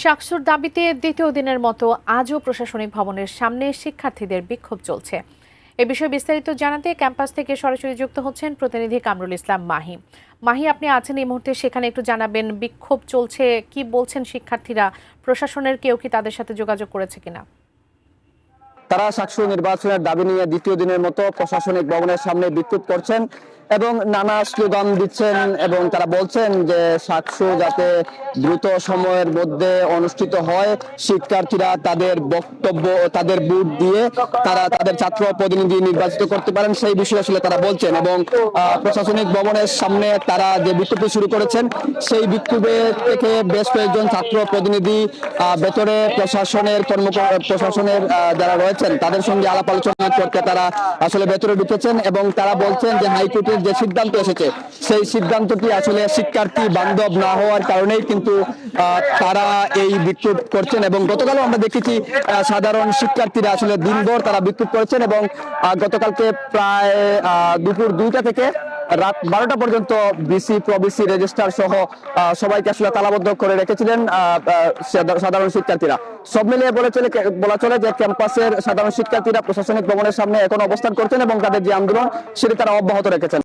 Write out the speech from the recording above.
শাকসুর দাবিতে দ্বিতীয় দিনের মতো আজও প্রশাসনিক ভবনের সামনে শিক্ষার্থীদের বিক্ষোভ চলছে। এ বিষয়ে বিস্তারিত জানাতে ক্যাম্পাস থেকে সরাসরি যুক্ত হচ্ছেন প্রতিনিধি কামরুল ইসলাম মাহি। মাহি, আপনি আছেন এই মুহূর্তে, সেখানে একটু জানাবেন বিক্ষোভ চলছে, কি বলছেন শিক্ষার্থীরা, প্রশাসনের কেউ কি তাদের সাথে যোগাযোগ করেছে কিনা? তারা শাকসু নির্বাচনের দাবি নিয়ে দ্বিতীয় দিনের মতো প্রশাসনিক ভবনের সামনে বিক্ষোভ করছেন এবং নানা স্লোগান দিচ্ছেন এবং তারা বলছেন যে শাকসু যাতে দ্রুত সময়ের মধ্যে অনুষ্ঠিত হয়, শিক্ষার্থীরা তাদের বক্তব্য তাদের ভোট দিয়ে তারা তাদের ছাত্র প্রতিনিধি নির্বাচিত করতে পারেন সেই বিষয়ে আসলে তারা বলছেন। এবং প্রশাসনিক ভবনের সামনে তারা যে বিক্ষোভটি শুরু করেছেন সেই বিক্ষোভে থেকে বেশ কয়েকজন ছাত্র প্রতিনিধি ভেতরে প্রশাসনের যারা রয়েছেন তাদের সঙ্গে আলাপ আলোচনা করতে তারা আসলে ভেতরে ঢুকেছেন এবং তারা বলছেন যে হাইকোর্টের যে সিদ্ধান্ত এসেছে সেই সিদ্ধান্তটি আসলে শিক্ষার্থী বান্ধব না হওয়ার কারণেই কিন্তু তারা এই বিক্ষোভ করছেন। এবং গতকালও আমরা দেখেছি সাধারণ শিক্ষার্থীরা আসলে দিনভর তারা বিক্ষোভ করেছেন এবং গতকালকে প্রায় দুপুর 2টা থেকে রাত 12টা পর্যন্ত বিসি প্রবিসি রেজিস্ট্রার সহ সবাইকে আসলে তালাবদ্ধ করে রেখেছিলেন সাধারণ শিক্ষার্থীরা। সব মিলিয়ে বলা চলে যে ক্যাম্পাসের সাধারণ শিক্ষার্থীরা প্রশাসনিক ভবনের সামনে এখন অবস্থান করছেন এবং তাদের যে আন্দোলন সেটি তারা অব্যাহত রেখেছেন।